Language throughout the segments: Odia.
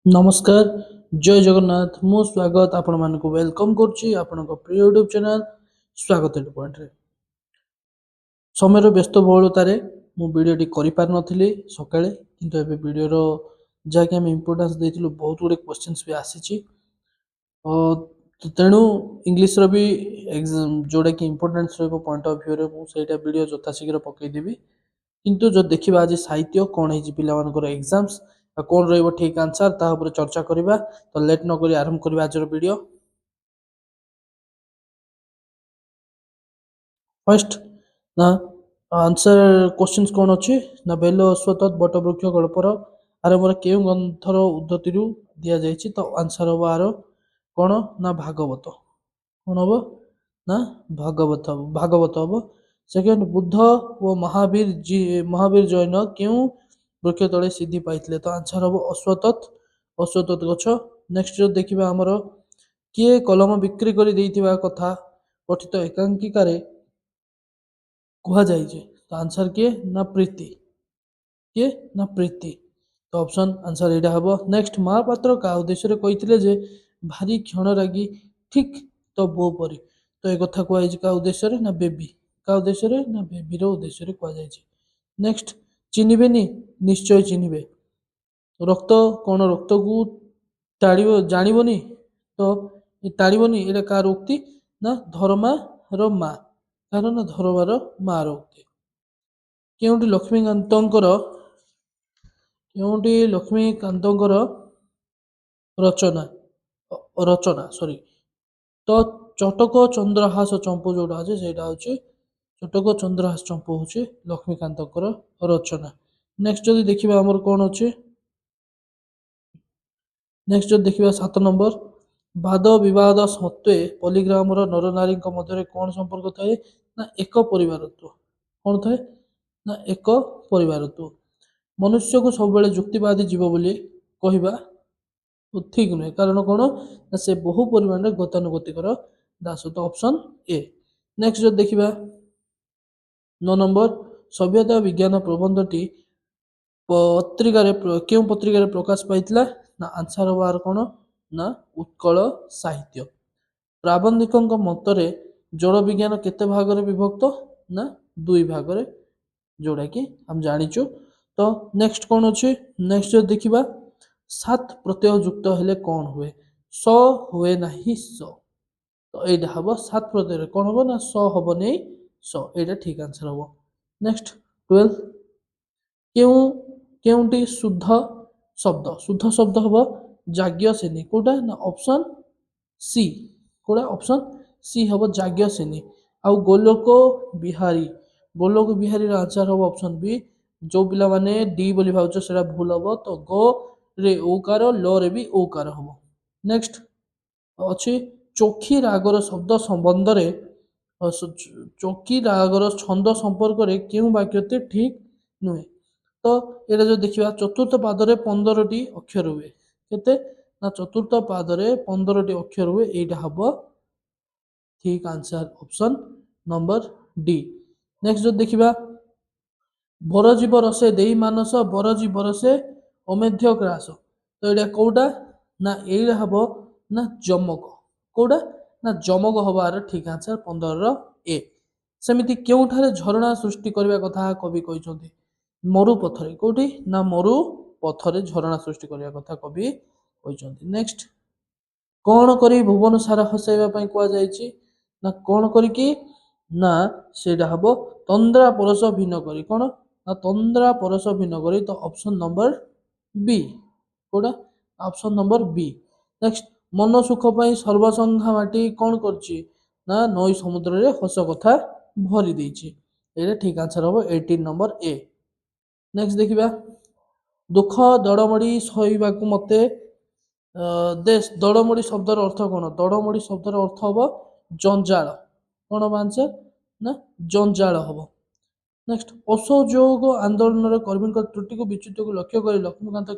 नमस्कार जय जगन्नाथ मु स्वागत आपण मानक वेलकम करुच्ची आपण प्रिय यूट्यूब चैनल स्वागत पॉइंट रे समय व्यस्त बहुलतार मु भिडटी कर नी सका किंतु एबे वीडियोर जहाँकि आम इम्पोर्टान्स देथिलु बहुत गुड़े क्वेश्चंस भी आसी तेणु इंग्लीश रो भी जोड़ा कि इम्पोर्टान्स रहिबो पॉइंट ऑफ व्यू रे मु सेटा वीडियो यथाशीघ्र पकईदेवी किंतु जो देखिबा आज साहित्य कौन है पिलामानकर एग्जाम्स कौन रहिबो ठीक आंसर ता ऊपर चर्चा करिबा तो लेट न करी आरंभ करिबा आज वीडियो फर्स्ट ना आंसर क्वेश्चंस कौन अछि ना बेलो अश्वत्थ बटवृक्ष गल्पर आरंभर केउ ग्रंथर उद्धति रु दिया जायछि तो आंसर हो आरो कौन ना भागवत कौन हबो ना भागवत हबो सेकेंड बुद्ध व महावीर जैन केउ वृक्ष तले सिद्धि पाइथिले तो आंसर हबो अश्वत्थ गछ नेक्स्ट जो देखिबा हमर किए कलम बिक्री करि देइथिबा कथा कथित एकांकिकारे कुहा जाइछे तो आंसर किए ना प्रीति तो ऑप्शन आंसर एटा हबो नेक्स्ट महापात्र का उद्देश्य रे कहिथिले जे भारी क्षण रागी ठीक तो बो परी तो ए कथा कुहा जाइछे का उद्देश्य रे ना बेबी का उद्देश्य रे ना बेबी रो उद्देश्य रे कुहा जाइछे नेक्स्ट चिन्हिबेनी निश्चय चिन्हिबे रक्त कौन रक्त को टाड़िबो जानिबोनी तो टाड़िबोनी एटा कार उक्ति ना धर्मा रो मा कारण ना धर्मार मार उक्ति केउंटी लक्ष्मीकांतଙ୍କର रचना रचना सॉरी तो चटक चंद्रहास चंपू जोड़ा আছে সেটা হচ্ছে चटक चंद्रहास चंपू হচ্ছে लक्ष्मीकांतଙ୍କର रचना नेक्स्ट যদি দেখিবা हमर কোন আছে नेक्स्ट যদি দেখিবা 7 नंबर वाद विवाद सत्वे पॉलीग्रामर नर नारी मध्य कौन संपर्क थाए ना एक परिवारत्व कौन थाए ना एक परिवारत्व मनुष्य को सब बेले युक्तिवादी जीव बोली कहवा ठीक नुहे कारण कौन ना से बहु परिमाण में गतानुगतिकर दास तो ऑप्शन ए नेक्स्ट जो देखिबा 9 नंबर सभ्यता विज्ञान प्रबंधटी केउ पत्रिकार प्रकाश पाइथिला ना आंसर हबार कौन ना उत्कल साहित्य प्राबंधिक मतरे जड़ विज्ञान केते भाग रे विभक्त ना दुई भाग रे जोड़ा कि हम जानिचु तो नेक्स्ट कौन अच्छे नेक्स्ट जो देखिबा 7 प्रत्यय युक्त हेले कौन हुए स हुए नाही स तो एटा हबो 7 प्रत्यय कौन हबो ना स हबो नै स एटा ठीक आंसर हबो नेक्स्ट 12 केउ केउंटी शुद्ध शब्द हबो जाग्य श्रेणी कोटा ना ऑप्शन सी कोटा ऑप्शन सी हबो जाग्य श्रेणी आ गोलोक बिहारी रा आंसर हबो ऑप्शन बी जो पिला माने डी बोली भाउछ सेटा भूल हबो तो गो रे ओकार ल रे भी ओकार हबो नेक्स्ट अछि चोखी रागर शब्द संबंध रे चोखी रागर छंद संपर्क रे केउ वाक्यते ठीक नुहे तो एटा जो देखिबा चतुर्थ पाद रे 15 टी अक्षर हुए केते ना चतुर्थ पाद रे 15 टी अक्षर हुए एटा हबो ठीक answer option number D next जो देखिबा बरजीव रसे देई मानस बरजीव रसे अमेध्य ग्रास तो एटा कोडा ना एटा हबो ना जमक कोडा ना जमक हबार ठीक आंसर 15 रो ए सेमिति केउठारे झरणा सृष्टि करबा कथा कवि कहिसथि मरु पथरे कोठी ना मरु पथरे झरणा सृष्टि करबा कथा कवि कहिसथि नेक्स्ट कौन करी भुवन सारा हसैबा पई कुआ जायछि ना कौन करी कि ना सेटा हबो तंद्रा परस भिन्न करी कौन ना तंद्रा परस भिन्न करी तो ऑप्शन नंबर बी कोडा ऑप्शन नंबर बी नेक्स्ट मन सुख पई सर्वसंघा माटी कौन करछि ना नई समुद्र रे हस कथा भरी देछि एटा ठीक आंसर हबो 18 नंबर ए नेक्स्ट देखिबा दुख दड़मड़ी सहिबा को मते देश दड़मड़ी शब्दर अर्थ कौन दड़मड़ी शब्दर अर्थ हबो जंजाल कौन हबो आंसर ना जंजाल हबो नेक्स्ट असहयोग आंदोलन कर्मी त्रुटि को विच्युत को लक्ष्य कर लक्ष्मीकांत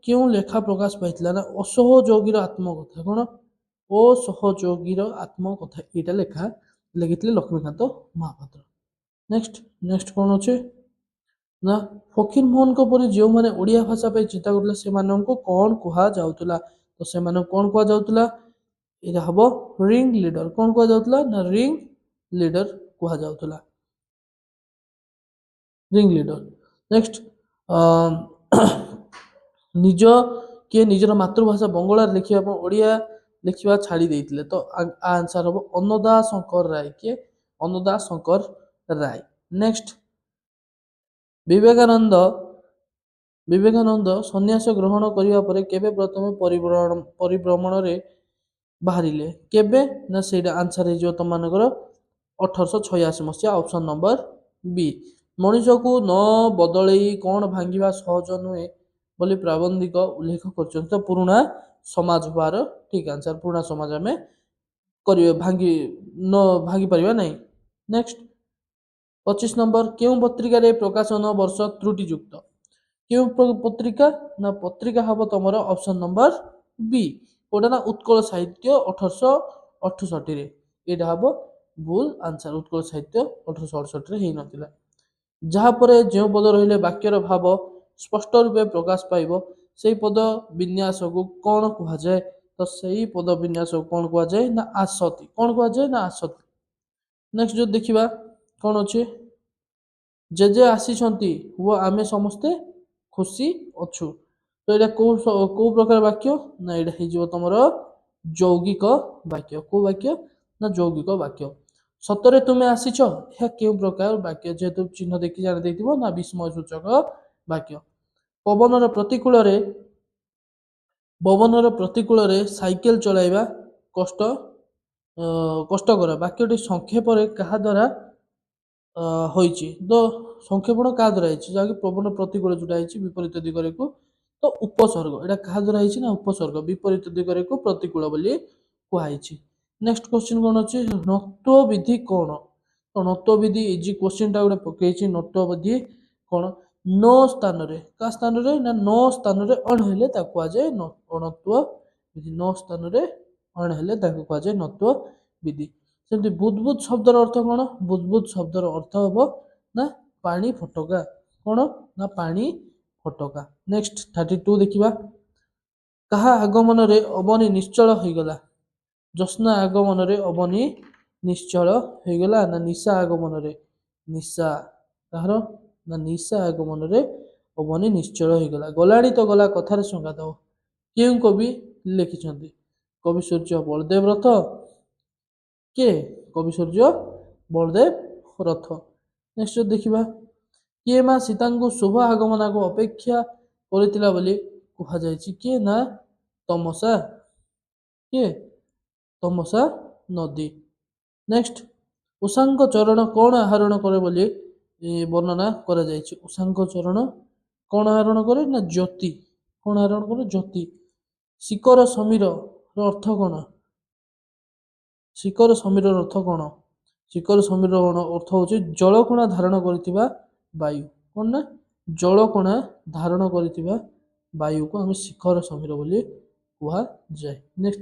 क्यों लेखा प्रकाश पाइथिला ना असहयोगीर आत्मकथा कौन असहयोगीर आत्मकथा एटा लेखा लिखिथिले लक्ष्मीकांत महापात्र नेक्स्ट कौन अच्छे ନା ଫକୀର ମୋହନଙ୍କ ପରି ଯେଉଁମାନେ ଓଡ଼ିଆ ଭାଷା ପାଇଁ ଚିନ୍ତା କରୁଥିଲେ ସେମାନଙ୍କୁ କ'ଣ କୁହାଯାଉଥିଲା? ତ ସେମାନଙ୍କୁ କ'ଣ କୁହାଯାଉଥିଲା? ଏଇଟା ହବ ରିଙ୍ଗ ଲିଡର। କ'ଣ କୁହାଯାଉଥିଲା? ନା ରିଙ୍ଗ ଲିଡର କୁହାଯାଉଥିଲା। Ring leader. ନେକ୍ସଟ ନିଜ କିଏ ନିଜର ମାତୃଭାଷା ବଙ୍ଗଳାରେ ଲେଖିବା ପାଇଁ ଓଡ଼ିଆ ଲେଖିବା ଛାଡ଼ି ଦେଇଥିଲେ? ତ ଆନ୍ସର ହବ ଅନ୍ନଦା ଶଙ୍କର ରାୟ। କିଏ? ଅନ୍ନଦା ଶଙ୍କର ରାୟ। ନେକ୍ସଟ ବିବେକାନନ୍ଦ ସନ୍ନ୍ୟାସ ଗ୍ରହଣ କରିବା ପରେ କେବେ ପ୍ରଥମେ ପରିଭ୍ରମଣରେ ବାହାରିଲେ? କେବେ? ନା ସେଇଟା ଆନ୍ସର ହେଇଯିବ ତମମାନଙ୍କର 1886 ମସିହା, ଅପସନ ନମ୍ବର ବି। ମଣିଷକୁ ନ ବଦଳେଇ କ'ଣ ଭାଙ୍ଗିବା ସହଜ ନୁହେଁ ବୋଲି ପ୍ରାବନ୍ଧିକ ଉଲ୍ଲେଖ କରିଛନ୍ତି? ତ ପୁରୁଣା ସମାଜ ହବାର ଠିକ ଆନ୍ସର। ପୁରୁଣା ସମାଜ ଆମେ କରିବା ଭାଙ୍ଗି ପାରିବା ନାହିଁ। ନେକ୍ସଟ 25 ନମ୍ବର କେଉଁ ପତ୍ରିକାରେ ପ୍ରକାଶନ ବର୍ଷ ତ୍ରୁଟିଯୁକ୍ତ? କେଉଁ ପତ୍ରିକା? ନା ପତ୍ରିକା ହବ ତମର ଅପସନ ନମ୍ବର ବି। କୋଉଟା? ନା ଉତ୍କଳ ସାହିତ୍ୟ 1868ରେ। ଏଇଟା ହବ ଭୁଲ ଆନ୍ସର। ଉତ୍କଳ ସାହିତ୍ୟ 1868ରେ ହେଇନଥିଲା। ଯାହାପରେ ଯେଉଁ ପଦ ରହିଲେ ବାକ୍ୟର ଭାବ ସ୍ପଷ୍ଟ ରୂପେ ପ୍ରକାଶ ପାଇବ ସେଇ ପଦ ବିନ୍ୟାସକୁ କ'ଣ କୁହାଯାଏ? ତ ସେଇ ପଦ ବିନ୍ୟାସକୁ କ'ଣ କୁହାଯାଏ? ନା ଆସତି। କ'ଣ କୁହାଯାଏ? ନା ଆସତି। ନେକ୍ସଟ ଯଦି ଦେଖିବା କ'ଣ ଅଛି? ଜେଜେ ଆସିଛନ୍ତି ଓ ଆମେ ସମସ୍ତେ ଖୁସି ଅଛୁ। ତ ଏଇଟା କୋଉ ପ୍ରକାର ବାକ୍ୟ? ନା ଏଇଟା ହେଇଯିବ ତମର ଯୌଗିକ ବାକ୍ୟ। କୋଉ ବାକ୍ୟ? ନା ଯୌଗିକ ବାକ୍ୟ। ସତରେ ତୁମେ ଆସିଛ? ଏହା କେଉଁ ପ୍ରକାର ବାକ୍ୟ? ଯେହେତୁ ଚିହ୍ନ ଦେଖି ଜାଣି ଦେଇଥିବ, ନା ବିସ୍ମୟ ସୂଚକ ବାକ୍ୟ। ପବନର ପ୍ରତିକୂଳରେ ସାଇକେଲ ଚଳାଇବା କଷ୍ଟକର। ବାକ୍ୟଟି ସଂକ୍ଷେପରେ କାହା ଦ୍ୱାରା ହୋଇଛି? ତ ସଂକ୍ଷେପଣ କାହା ଦ୍ୱାରା ହେଇଛି? ଯାହାକି ପବନ ପ୍ରତିକୂଳ ଯୋଉଟା ହେଇଛି ବିପରୀତ ଦିଗରେକୁ, ତ ଉପସର୍ଗ। ଏଇଟା କାହା ଦ୍ୱାରା ହେଇଛି? ନା ଉପସର୍ଗ। ବିପରୀତ ଦିଗରେକୁ ପ୍ରତିକୂଳ ବୋଲି କୁହାଯାଇଛି। ନେକ୍ସଟ କ୍ୱେଶ୍ଚିନ୍ କ'ଣ ଅଛି? ନତ୍ୱ ବିଧି କ'ଣ? ତ ନତ୍ୱ ବିଧି ଇଜି କ୍ୱେଶ୍ଚିନ୍ଟା ଗୋଟେ ପକେଇଛି। ନତ୍ୱ ବିଧି କ'ଣ? ନ ସ୍ଥାନରେ, କାହା ସ୍ଥାନରେ? ନା ନ ସ୍ଥାନରେ ଅଣ ହେଲେ ତାକୁ କୁହାଯାଏ ଅଣତ୍ୱ ବିଧି। ନ ସ୍ଥାନରେ ଅଣ ହେଲେ ତାକୁ କୁହାଯାଏ ନତ୍ୱ ବିଧି। ସେମିତି ବୁଦବୁଦ ଶବ୍ଦର ଅର୍ଥ କ'ଣ? ବୁଦବୁଦ ଶବ୍ଦର ଅର୍ଥ ହବ ନା ପାଣି ଫୋଟକା। କ'ଣ? ନା ପାଣି ଫୋଟକା। ନେକ୍ସଟ 32 ଦେଖିବା। କାହା ଆଗମନରେ ଅବନୀ ନିଶ୍ଚଳ ହୋଇଗଲା? ଜ୍ୟୋତ୍ସ୍ନା ଆଗମନରେ ଅବନୀ ନିଶ୍ଚଳ ହୋଇଗଲା? ନା ନିଶା ଆଗମନରେ? ନିଶା। କାହାର? ନା ନିଶା ଆଗମନରେ ଅବନୀ ନିଶ୍ଚଳ ହୋଇଗଲା। ଗଲାଣି ତ ଗଲା କଥାରେ ସଂଘାତ। କେଉଁ କବି ଲେଖିଛନ୍ତି? କବି ସୂର୍ଯ୍ୟ ବଳଦେବ ରଥ। କିଏ? କବି ସୂର୍ଯ୍ୟ ବଳଦେବ ରଥ। ନେକ୍ସଟ ଦେଖିବା। କିଏ ମା ସୀତାଙ୍କୁ ଶୁଭ ଆଗମନକୁ ଅପେକ୍ଷା କରିଥିଲା ବୋଲି କୁହାଯାଇଛି? କିଏ? ନା ତମସା। କିଏ? ତମସା ନଦୀ। ନେକ୍ସଟ ଉଷାଙ୍କ ଚରଣ କ'ଣ ଆହରଣ କରେ ବୋଲି ବର୍ଣ୍ଣନା କରାଯାଇଛି? ଉଷାଙ୍କ ଚରଣ କ'ଣ ଆହରଣ କରେ? ନା ଜ୍ୟୋତି। କ'ଣ ଆହରଣ କରେ? ଜ୍ୟୋତି। ଶିଖର ସମୀରର ଅର୍ଥ କ'ଣ? ଶିଖର ସମୀରର ଅର୍ଥ କ'ଣ? ଶିଖର ସମୀରର ଅର୍ଥ ହେଉଛି ଜଳକଣା ଧାରଣ କରିଥିବା ବାୟୁ। କ'ଣ? ନା ଜଳକଣା ଧାରଣ କରିଥିବା ବାୟୁକୁ ଆମେ ଶିଖର ସମୀର ବୋଲି କୁହାଯାଏ। ନେକ୍ସଟ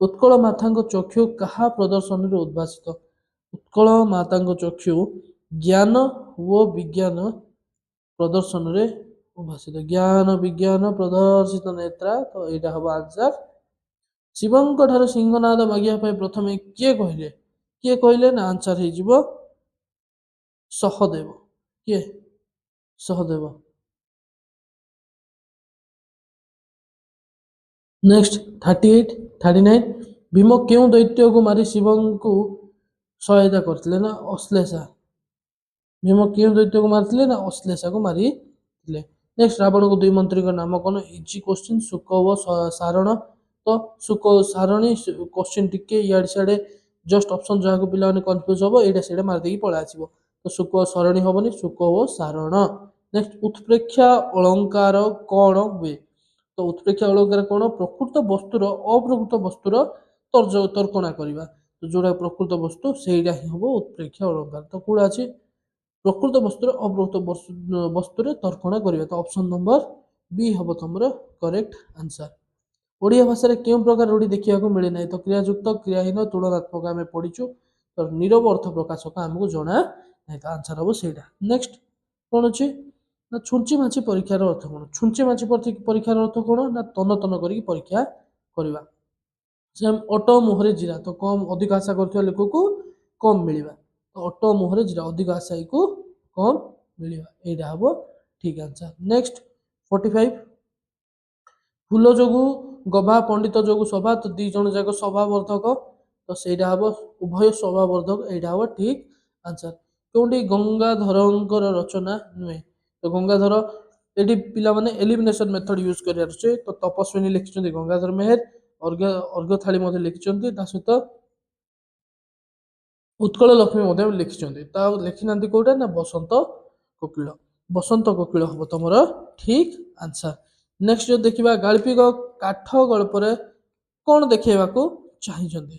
ଉତ୍କଳ ମାତାଙ୍କ ଚକ୍ଷୁ କାହା ପ୍ରଦର୍ଶନରୁ ଉଦ୍ଭାସିତ? ଉତ୍କଳ ମାତାଙ୍କ ଚକ୍ଷୁ ଜ୍ଞାନ ଓ ବିଜ୍ଞାନ ପ୍ରଦର୍ଶନରେ ଉଦ୍ଭାସିତ। ଜ୍ଞାନ ବିଜ୍ଞାନ ପ୍ରଦର୍ଶିତ ନେତ୍ରା। ତ ଏଇଟା ହବ ଆନ୍ସର। ଶିବଙ୍କ ଠାରୁ ସିଂହନାଦ ମାଗିବା ପାଇଁ ପ୍ରଥମେ କିଏ କହିଲେ? କିଏ କହିଲେ? ନା ଆନ୍ସର ହେଇଯିବ ସହଦେବ। କିଏ? ସହଦେବ। ନେକ୍ସଟ 38 39 ଭୀମ କେଉଁ ଦୈତ୍ୟକୁ ମାରି ଶିବଙ୍କୁ ସହାୟତା କରିଥିଲେ? ନା ଅଶ୍ଲେଷା। ଭୀମ କେଉଁ ଦୈତ୍ୟକୁ ମାରିଥିଲେ? ନା ଅଶ୍ଲେଷାକୁ ମାରିଥିଲେ। ନେକ୍ସଟ ରାବଣଙ୍କ ଦୁଇ ମନ୍ତ୍ରୀଙ୍କ ନାମ କ'ଣ? Easy question. ଶୁକ ଓ ସାରଣ। ତ ଶୁକ ଓ ସାରଣୀ କ୍ୱେଶ୍ଚିନ୍ ଟିକେ ଇଆଡ଼େ ସିଆଡ଼େ ଜଷ୍ଟ ଅପସନ୍ ଯାହାକୁ ପିଲାମାନେ କନଫ୍ୟୁଜ ହବ ଏଇଟା ସେଇଟା ମାରିଦେଇକି ପଳେଇ ଆସିବ। ତ ଶୁକ ଓ ସରଣୀ ହବନି, ଶୁକ ଓ ସାରଣ। ନେକ୍ସଟ ଉତ୍ପ୍ରେକ୍ଷା ଅଳଙ୍କାର କ'ଣ ହୁଏ? ତ ଉତ୍ପ୍ରେକ୍ଷା ଅଳଙ୍କାର କ'ଣ? ପ୍ରକୃତ ବସ୍ତୁର ଅପ୍ରକୃତ ବସ୍ତୁର ତର୍କଣା କରିବା। ତ ଯୋଉଟା ପ୍ରକୃତ ବସ୍ତୁ ସେଇଟା ହିଁ ହବ ଉତ୍ପ୍ରେକ୍ଷା ଅଳଙ୍କାର। ତ କୋଉଟା ଅଛି? ପ୍ରକୃତ ବସ୍ତୁର ଅପ୍ରକୃତ ବସ୍ତୁରେ ତର୍କଣା କରିବା। ତ ଅପସନ ନମ୍ବର ବି ହବ ତମର କରେକ୍ଟ ଆନ୍ସର। ଓଡ଼ିଆ ଭାଷାରେ କେଉଁ ପ୍ରକାର ରୂଢ଼ି ଦେଖିବାକୁ ମିଳେ ନାହିଁ? ତ କ୍ରିୟାଯୁକ୍ତ, କ୍ରିୟାହୀନ, ତୁଳନାତ୍ମକ ଆମେ ପଢିଛୁ। ତ ନିରବ ଅର୍ଥ ପ୍ରକାଶକ ଆମକୁ ଜଣା ନାହିଁ। ତ ଆନ୍ସର ହବ ସେଇଟା। ନେକ୍ସଟ କ'ଣ ଅଛି? ନା ଛୁଞ୍ଚି ମାଛି ପରୀକ୍ଷାର ଅର୍ଥ କ'ଣ? ଛୁଞ୍ଚି ମାଛି ପରୀକ୍ଷାର ଅର୍ଥ କ'ଣ? ନା ତନ ତନ କରିକି ପରୀକ୍ଷା କରିବା। ସେମ୍ ଅଟୋ ମୁହଁରେ ଜିରା, ତ କମ୍ ଅଧିକ ଆଶା କରୁଥିବା ଲୋକକୁ କମ୍ ମିଳିବା। ତ ଅଟୋ ମୁହଁରେ ଜିରା, ଅଧିକ ଆଶାୟୀକୁ କମ୍ ମିଳିବା, ଏଇଟା ହବ ଠିକ୍ ଆନ୍ସର। ନେକ୍ସଟ 45, ଫୁଲ ଯୋଗୁ ଗଭା, ପଣ୍ଡିତ ଯୋଗୁ ସଭା, ତ ଦି ଜଣ ଯାକ ସଭାବର୍ଦ୍ଧକ, ତ ସେଇଟା ହବ ଉଭୟ ସଭାବର୍ଦ୍ଧକ, ଏଇଟା ହବ ଠିକ୍ ଆନ୍ସର। କେଉଁଠି ଗଙ୍ଗାଧରଙ୍କର ରଚନା ନୁହେଁ? ତ ଗଙ୍ଗାଧର, ଏଠି ପିଲାମାନେ ଏଲିମିନେସନ ମେଥଡ ୟୁଜ କରିବାର ଅଛି। ତ ତପସ୍ୱିନୀ ଲେଖିଛନ୍ତି ଗଙ୍ଗାଧର ମେହେର, ଅର୍ଘ୍ୟଥାଳି ମଧ୍ୟ ଲେଖିଛନ୍ତି, ତା ସହିତ ଉତ୍କଳ ଲକ୍ଷ୍ମୀ ମଧ୍ୟ ଲେଖିଛନ୍ତି। ତା ଲେଖିନାହାନ୍ତି କୋଉଟା? ନା ବସନ୍ତ କୋକିଳ। ବସନ୍ତ କୋକିଳ ହବ ତମର ଠିକ୍ ଆନ୍ସର। ନେକ୍ସଟ ଯଦି ଦେଖିବା, ଗାଳ୍ପିକ କାଠ ଗଳ୍ପରେ କ'ଣ ଦେଖେଇବାକୁ ଚାହିଁଛନ୍ତି?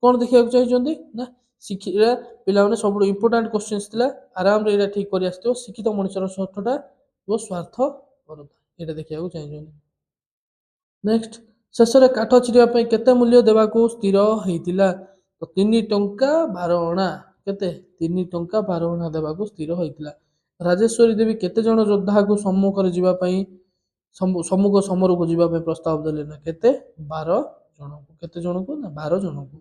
କ'ଣ ଦେଖିବାକୁ ଚାହିଁଛନ୍ତି? ନା ଶିକ୍ଷା, ପିଲାମାନେ ସବୁଠୁ ଇମ୍ପୋର୍ଟାଣ୍ଟ କ୍ୱେଶ୍ଚିନ୍ସ ଥିଲା, ଆରାମରେ ଏଇଟା ଠିକ୍ କରି ଆସିଥିବ। ଶିକ୍ଷିତ ମଣିଷର ସ୍ୱାର୍ଥଟା ଓ ସ୍ୱାର୍ଥପରତା, ଏଇଟା ଦେଖିବାକୁ ଚାହିଁଛନ୍ତି। ନେକ୍ସଟ, ଶେଷରେ କାଠ ଚିରିବା ପାଇଁ କେତେ ମୂଲ୍ୟ ଦେବାକୁ ସ୍ଥିର ହେଇଥିଲା? ତ 3 ଟଙ୍କା 12 ଅଣା। କେତେ? 3 ଟଙ୍କା 12 ଅଣା ଦେବାକୁ ସ୍ଥିର ହୋଇଥିଲା। ରାଜେଶ୍ୱରୀ ଦେବୀ କେତେ ଜଣ ଯୋଦ୍ଧାକୁ ସମ୍ମୁଖରେ ଯିବା ପାଇଁ ସମ୍ମୁଖ ସମରକୁ ଯିବା ପାଇଁ ପ୍ରସ୍ତାବ ଦେଲେ? ନା କେତେ? 12 ଜଣଙ୍କୁ। କେତେ ଜଣଙ୍କୁ? ନା 12 ଜଣଙ୍କୁ।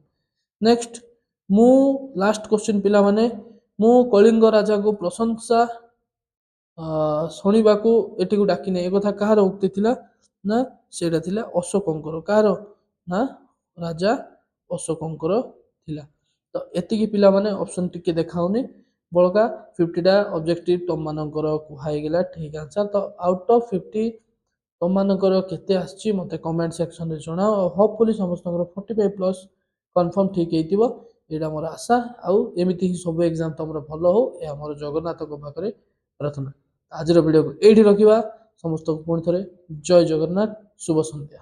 ନେକ୍ସଟ, ମୁଁ ଲାଷ୍ଟ କ୍ୱେଶ୍ଚିନ୍ ପିଲାମାନେ, ମୁଁ କଳିଙ୍ଗ ରାଜାଙ୍କୁ ପ୍ରଶଂସା ଶୁଣିବାକୁ ଏଠିକୁ ଡାକିନି, ଏ କଥା କାହାର ଉକ୍ତି ଥିଲା? ନା ସେଇଟା ଥିଲା ଅଶୋକଙ୍କର। କାହାର? ନା ରାଜା ଅଶୋକଙ୍କର ଥିଲା। ତ ଏତିକି ପିଲାମାନେ, ଅପସନ୍ ଟିକେ ଦେଖାଉନି, ବଳକା 50ଟା ଅବଜେକ୍ଟିଭ ତମମାନଙ୍କର କୁହା ହେଇଗଲା ଠିକ୍ ଆନ୍ସର। ତ ଆଉଟ୍ ଅଫ୍ 50 ତମମାନଙ୍କର କେତେ ଆସିଛି ମୋତେ କମେଣ୍ଟ ସେକ୍ସନରେ ଜଣାଅ। ଆଉ ହୋପଫୁଲି ସମସ୍ତଙ୍କର 45+ କନଫର୍ମ ଠିକ୍ ହେଇଥିବ, ଏଇଟା ମୋର ଆଶା। ଆଉ ଏମିତି ହିଁ ସବୁ ଏକ୍ଜାମ୍ ତମର ଭଲ ହଉ, ଏହା ଆମର ଜଗନ୍ନାଥଙ୍କ ପାଖରେ ପ୍ରାର୍ଥନା। ଆଜିର ଭିଡ଼ିଓକୁ ଏଇଠି ରଖିବା। ସମସ୍ତଙ୍କୁ ପୁଣି ଥରେ ଜୟ ଜଗନ୍ନାଥ, ଶୁଭ ସନ୍ଧ୍ୟା।